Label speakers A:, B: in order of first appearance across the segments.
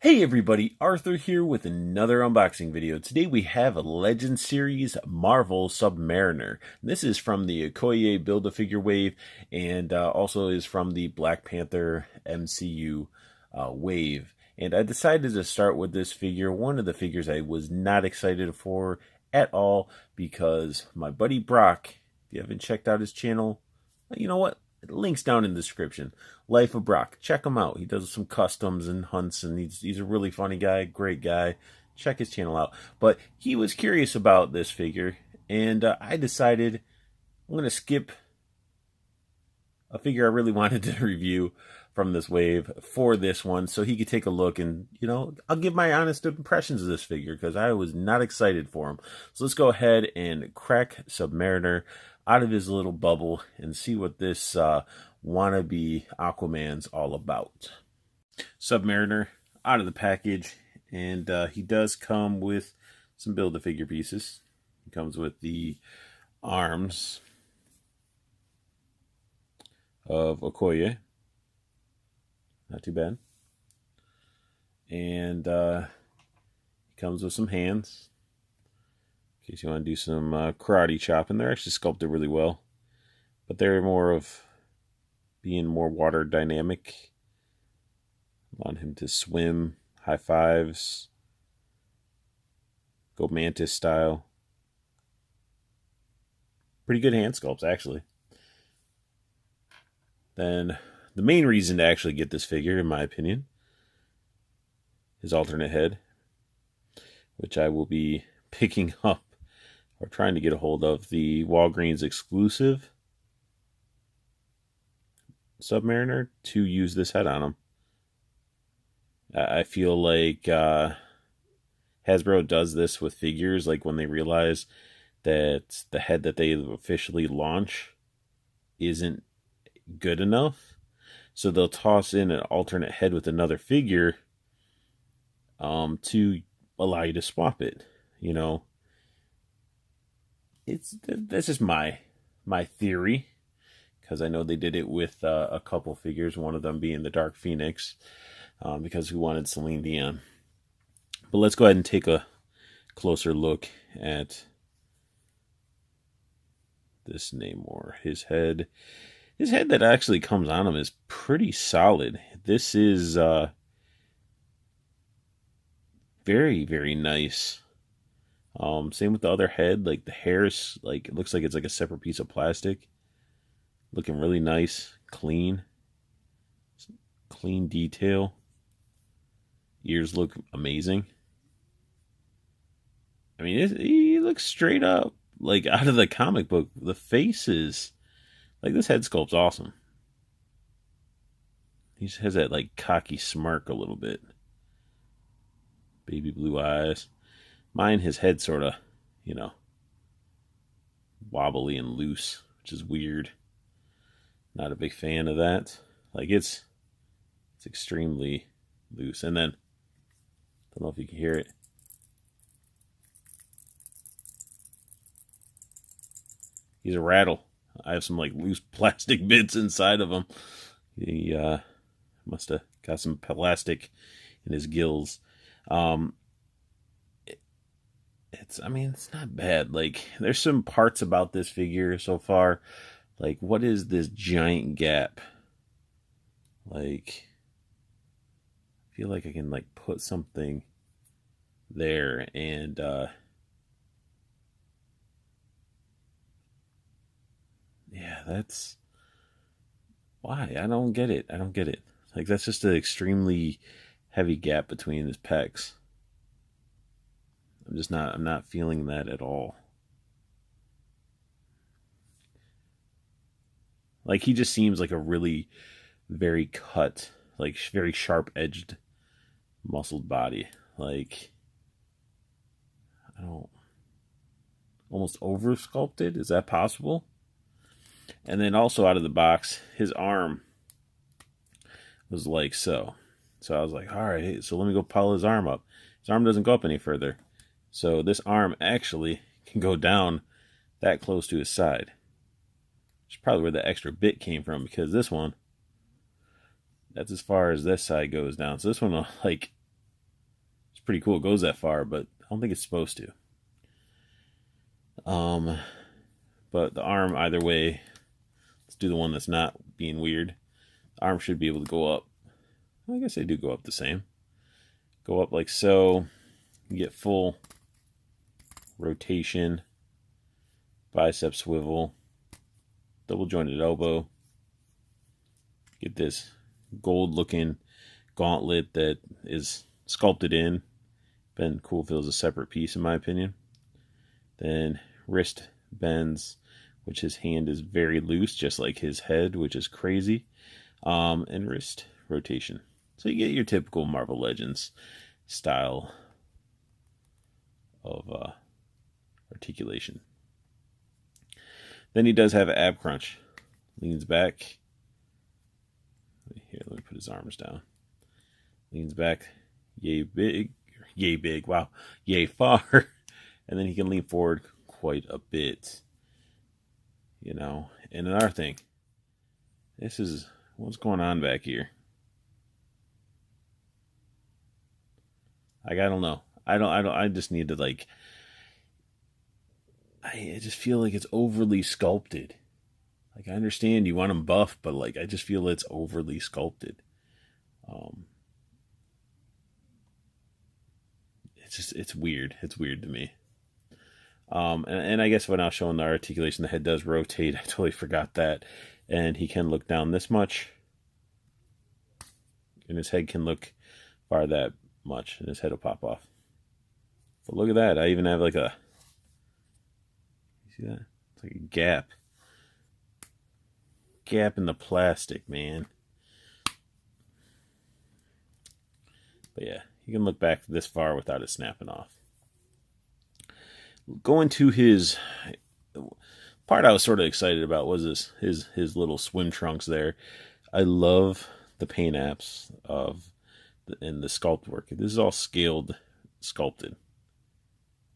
A: Hey everybody, Arthur here with another unboxing video. Today we have a Legend Series Marvel Submariner. This is from the Okoye Build-A-Figure wave and also is from the Black Panther MCU wave. And I decided to start with this figure, one of the figures I was not excited for at all because my buddy Brock, if you haven't checked out his channel, you know what? Links down in the description. Life of Brock. Check him out. He does some customs and hunts, and he's a really funny guy, great guy. Check his channel out. But he was curious about this figure, and I decided I'm going to skip a figure I really wanted to review from this wave for this one, so he could take a look and, I'll give my honest impressions of this figure, because I was not excited for him. So let's go ahead and crack Submariner out of his little bubble and see what this wannabe Aquaman's all about. Submariner out of the package, and he does come with some Build-A-Figure pieces. He comes with the arms of Okoye. Not too bad. And he comes with some hands, in case you want to do some karate chopping. They're actually sculpted really well, but they're more of being more water dynamic. I want him to swim, high fives, go mantis style. Pretty good hand sculpts, actually. Then the main reason to actually get this figure, in my opinion, is alternate head, which I will be picking up or trying to get a hold of, the Walgreens exclusive Submariner, to use this head on him. I feel like Hasbro does this with figures, like when they realize that the head that they officially launch isn't good enough, so they'll toss in an alternate head with another figure to allow you to swap it. That's just my theory, because I know they did it with a couple figures, one of them being the Dark Phoenix, because we wanted Celine Dion. But let's go ahead and take a closer look at this Namor. His head that actually comes on him is pretty solid. This is very, very nice. Same with the other head. Like, the hair is like, it looks like it's like a separate piece of plastic. Looking really nice, clean detail. Ears look amazing. I mean, he looks straight up like out of the comic book. The face is like, this head sculpt's awesome. He has that like cocky smirk a little bit. Baby blue eyes. Mine, his head sort of, wobbly and loose, which is weird. Not a big fan of that. Like, it's extremely loose. And then, don't know if you can hear it. He's a rattle. I have some like loose plastic bits inside of him. He must have got some plastic in his gills. It's not bad. Like, there's some parts about this figure so far. Like, what is this giant gap? Like, I feel like I can like put something there, and yeah, that's why I don't get it. Like, that's just an extremely heavy gap between his pecs. I'm not feeling that at all. Like, he just seems like a really very cut, like very sharp edged, muscled body. Like, I don't, almost over sculpted. Is that possible? And then also out of the box, his arm was like so. So I was like, all right, so let me go pull his arm up. His arm doesn't go up any further. So this arm actually can go down that close to his side. Which is probably where the extra bit came from, because this one, that's as far as this side goes down. So this one will like pretty cool. It goes that far, but I don't think it's supposed to. But the arm, either way, let's do the one that's not being weird. The arm should be able to go up. I guess they do go up the same. Go up like so. You get full rotation, bicep swivel, double jointed elbow. Get this gold looking gauntlet that is sculpted in. Been cool if it was a separate piece in my opinion. Then wrist bends, which his hand is very loose, just like his head, which is crazy. And wrist rotation. So you get your typical Marvel Legends style of articulation. Then he does have an ab crunch. Leans back. Here, let me put his arms down. Leans back, yay big, wow, yay far. And then he can lean forward quite a bit. You know, and another thing, this is what's going on back here. Like, I don't know. I just need to, like, I just feel like it's overly sculpted. Like, I understand you want him buff, but, like, I just feel it's overly sculpted. It's weird. It's weird to me. And I guess when I was showing the articulation, the head does rotate. I totally forgot that. And he can look down this much. And his head can look far that much. And his head will pop off. But look at that. I even have like a... You see that? It's like a gap. Gap in the plastic, man. But yeah, you can look back this far without it snapping off. Going to his part I was sort of excited about was his little swim trunks there. I love the paint apps and the sculpt work. This is all sculpted,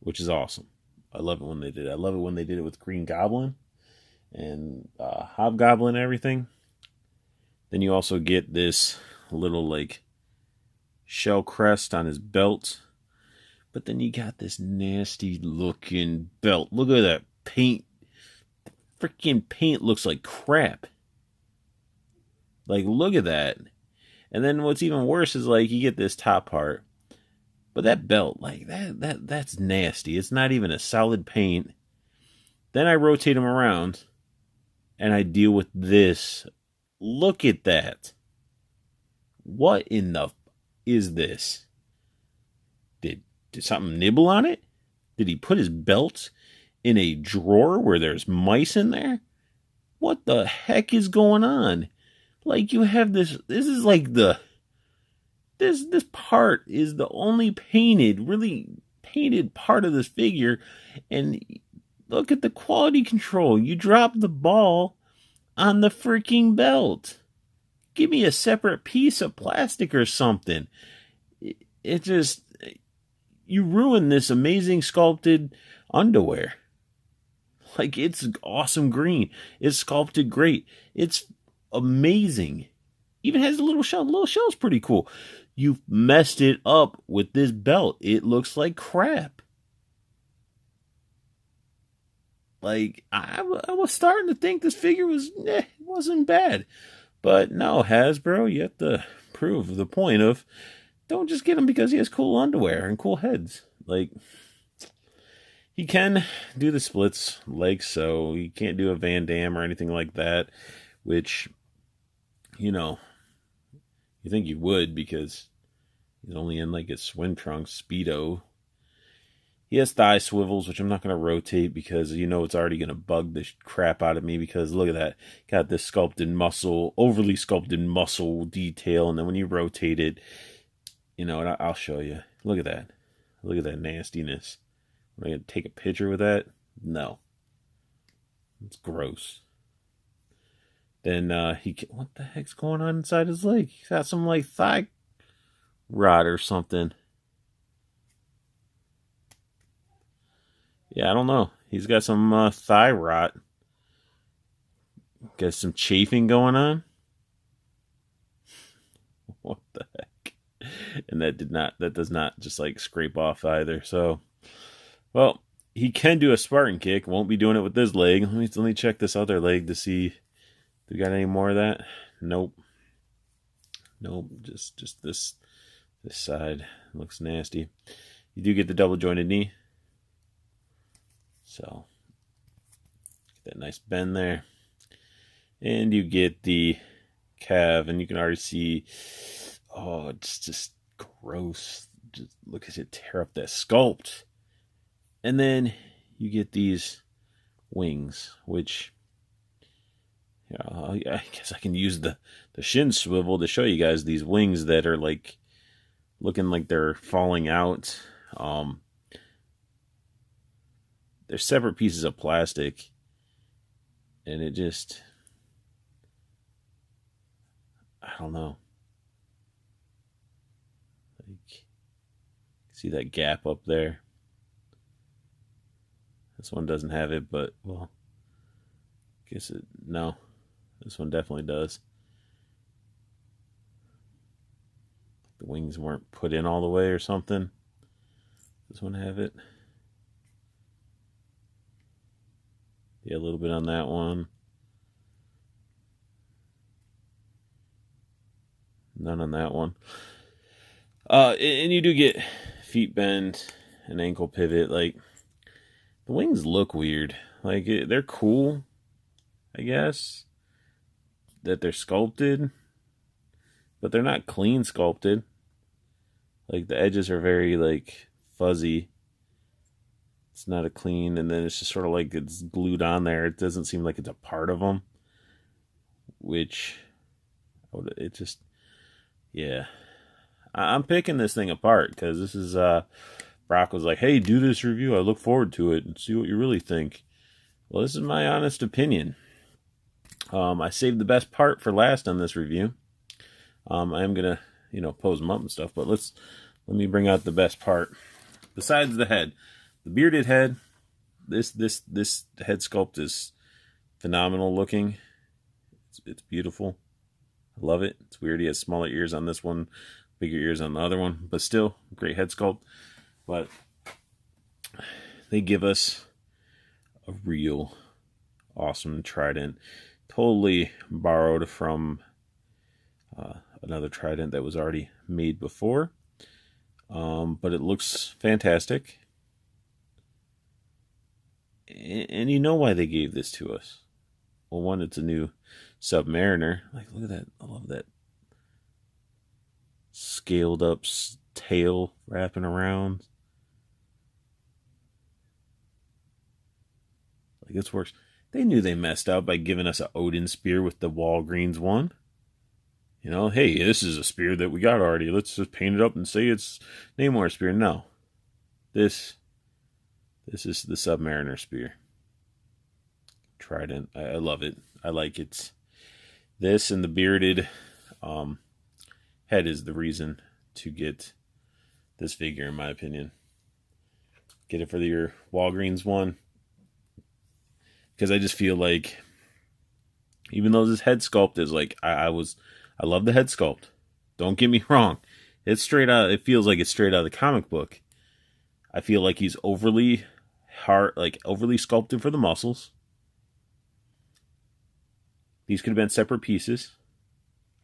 A: which is awesome. I love it when they did it. I love it when they did it with Green Goblin and Hobgoblin and everything. Then you also get this little like shell crest on his belt. But then you got this nasty looking belt. Look at that paint. Freaking paint looks like crap. Like, look at that. And then what's even worse is like you get this top part. But that belt, like that's nasty. It's not even a solid paint. Then I rotate him around and I deal with this. Look at that. What in the is this? Did something nibble on it? Did he put his belt in a drawer where there's mice in there? What the heck is going on? Like, you have this is like this part is the only really painted part of this figure, and look at the quality control. You drop the ball on the freaking belt. Give me a separate piece of plastic or something. It just... You ruin this amazing sculpted underwear. Like, it's awesome green. It's sculpted great. It's amazing. Even has a little shell. The little shell's pretty cool. You've messed it up with this belt. It looks like crap. Like, I was starting to think this figure wasn't bad. But no, Hasbro, you have to prove the point of... Don't just get him because he has cool underwear and cool heads. Like, he can do the splits like so. He can't do a Van Damme or anything like that, which, you know, you think you would because he's only in like his swim trunks, Speedo. He has thigh swivels, which I'm not going to rotate because, you know, it's already going to bug the crap out of me because look at that. Got this sculpted muscle, overly sculpted muscle detail, and then when you rotate it, you know, and I'll show you. Look at that. Look at that nastiness. Am I going to take a picture with that? No. It's gross. Then what the heck's going on inside his leg? He's got some like thigh rot or something. Yeah, I don't know. He's got some thigh rot. Got some chafing going on. What the heck? And that does not just like scrape off either. So, well, he can do a Spartan kick. Won't be doing it with this leg. Let me check this other leg to see if we got any more of that. Nope. Nope. Just this side looks nasty. You do get the double jointed knee. So get that nice bend there. And you get the calf, and you can already see, oh, it's just gross. Just look at it tear up that sculpt. And then you get these wings, which, I guess I can use the shin swivel to show you guys these wings that are like looking like they're falling out. They're separate pieces of plastic, and it just, I don't know. Like, see that gap up there? This one doesn't have it, but, well, no. This one definitely does. The wings weren't put in all the way or something. This one have it? Yeah, a little bit on that one. None on that one. And you do get feet bend and ankle pivot. Like, the wings look weird. Like, they're cool, I guess, that they're sculpted, but they're not clean sculpted. Like, the edges are very, like, fuzzy. It's not a clean, and then it's just sort of like it's glued on there. It doesn't seem like it's a part of them, which, it just, yeah. I'm picking this thing apart because this is, Brock was like, hey, do this review. I look forward to it and see what you really think. Well, this is my honest opinion. I saved the best part for last on this review. I am going to, pose them up and stuff, but let me bring out the best part. Besides the head, the bearded head, this head sculpt is phenomenal looking. It's beautiful. I love it. It's weird he has smaller ears on this one, bigger ears on the other one, but still, great head sculpt. But they give us a real awesome trident. Totally borrowed from another trident that was already made before. But it looks fantastic. And you know why they gave this to us. Well, one, it's a new Submariner. Like, look at that. I love that scaled up tail wrapping around. Like, this works. They knew they messed up by giving us an Odin spear with the Walgreens one. Hey, this is a spear that we got already. Let's just paint it up and say it's Namor spear. No. This is the Submariner spear. Trident. I love it. I like it. This and the bearded head is the reason to get this figure, in my opinion. Get it for your Walgreens one. Because I just feel like, even though this head sculpt is like, I love the head sculpt. Don't get me wrong. It's straight out, it feels like it's straight out of the comic book. I feel like he's overly sculpted for the muscles. These could have been separate pieces.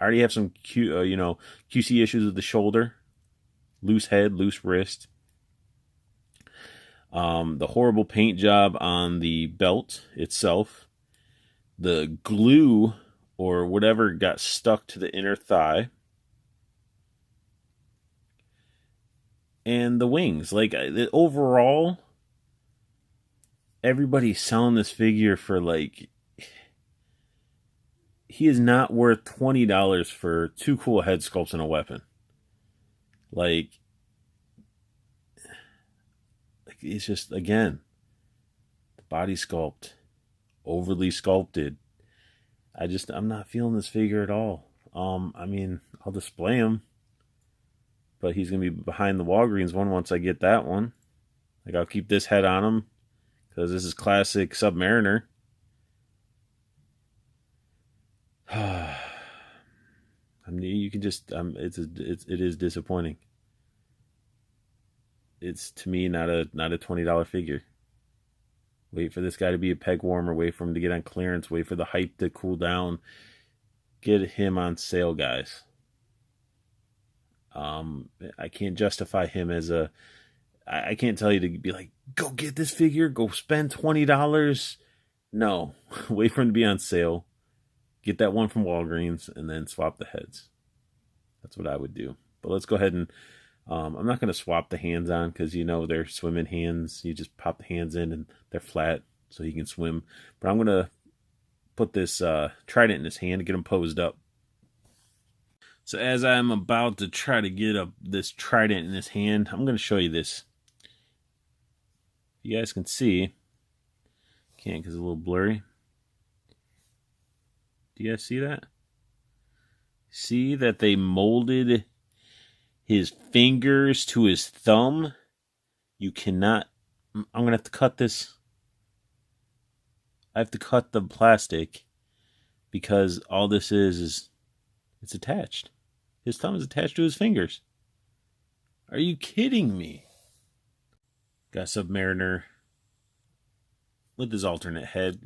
A: I already have some QC issues with the shoulder. Loose head, loose wrist. The horrible paint job on the belt itself. The glue or whatever got stuck to the inner thigh. And the wings. Like, overall, everybody's selling this figure for, like, he is not worth $20 for two cool head sculpts and a weapon. Like, it's just, again, the body sculpt, overly sculpted. I'm not feeling this figure at all. I'll display him, but he's going to be behind the Walgreens one once I get that one. Like, I'll keep this head on him because this is classic Submariner. I mean, you can just it is disappointing. It's, to me, not a $20 figure. Wait for this guy to be a peg warmer. Wait for him to get on clearance. Wait for the hype to cool down. Get him on sale, guys. I can't justify him as a. I can't tell you to be like, go get this figure. Go spend $20. No, wait for him to be on sale. Get that one from Walgreens and then swap the heads. That's what I would do. But let's go ahead and. I'm not going to swap the hands on because, you know, they're swimming hands. You just pop the hands in and they're flat so he can swim. But I'm going to put this trident in his hand to get him posed up. So as I'm about to try to get this trident in his hand, I'm going to show you this. You guys can see. Can't because it's a little blurry. Do you guys see that? See that they molded his fingers to his thumb? You cannot. I'm going to have to cut this. I have to cut the plastic because all this is it's attached. His thumb is attached to his fingers. Are you kidding me? Got Submariner with his alternate head.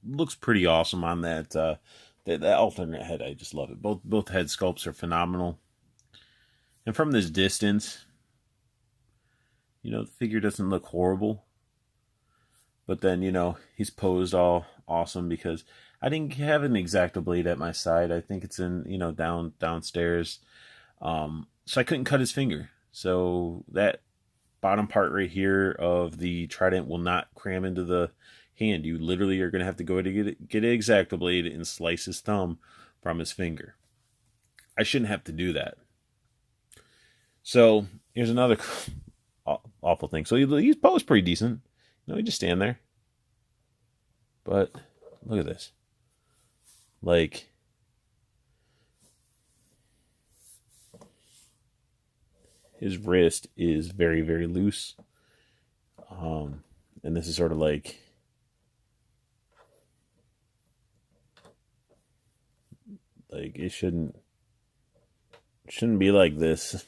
A: Looks pretty awesome on that alternate head. I just love it. Both head sculpts are phenomenal. And from this distance, you know, the figure doesn't look horrible. But then, you know, he's posed all awesome because I didn't have an X-Acto blade at my side. I think it's in, you know, downstairs. So I couldn't cut his finger. So that bottom part right here of the trident will not cram into the hand. You literally are going to have to go to get an X-Acto blade and slice his thumb from his finger. I shouldn't have to do that. So here's another awful thing. So he's posed pretty decent. You know, he just stand there. But look at this. Like, his wrist is very, very loose. And this is sort of like it shouldn't be like this.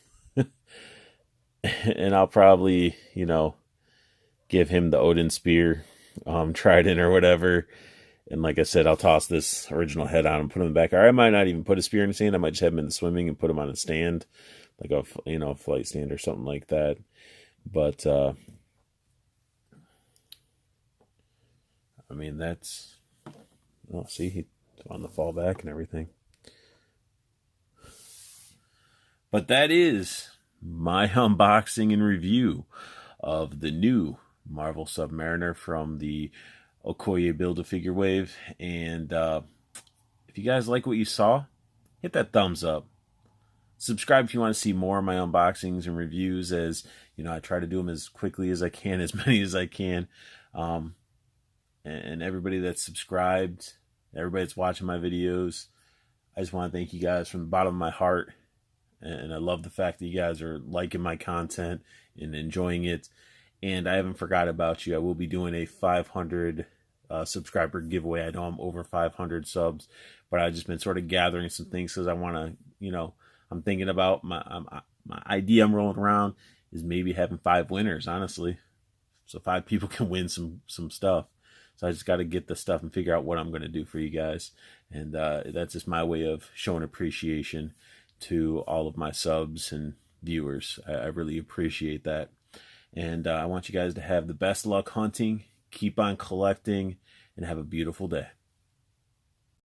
A: And I'll probably, you know, give him the Odin spear, trident or whatever. And like I said, I'll toss this original head on and put him in the back. Or I might not even put a spear in his hand. I might just have him in the swimming and put him on a stand, like a, you know, flight stand or something like that. But I mean, that's, oh, see, he's on the fall back and everything. But that is my unboxing and review of the new Marvel Submariner from the Okoye Build-A-Figure Wave. And if you guys like what you saw, hit that thumbs up. Subscribe if you want to see more of my unboxings and reviews, as you know, I try to do them as quickly as I can, as many as I can. And everybody that's subscribed, everybody that's watching my videos, I just want to thank you guys from the bottom of my heart. And I love the fact that you guys are liking my content and enjoying it. And I haven't forgot about you. I will be doing a 500 subscriber giveaway. I know I'm over 500 subs, but I've just been sort of gathering some things because I want to, you know, I'm thinking about my idea I'm rolling around is maybe having 5 winners, honestly. So 5 people can win some stuff. So I just got to get the stuff and figure out what I'm going to do for you guys. And that's just my way of showing appreciation to all of my subs and viewers. I really appreciate that. And I want you guys to have the best luck hunting, keep on collecting, and have a beautiful day.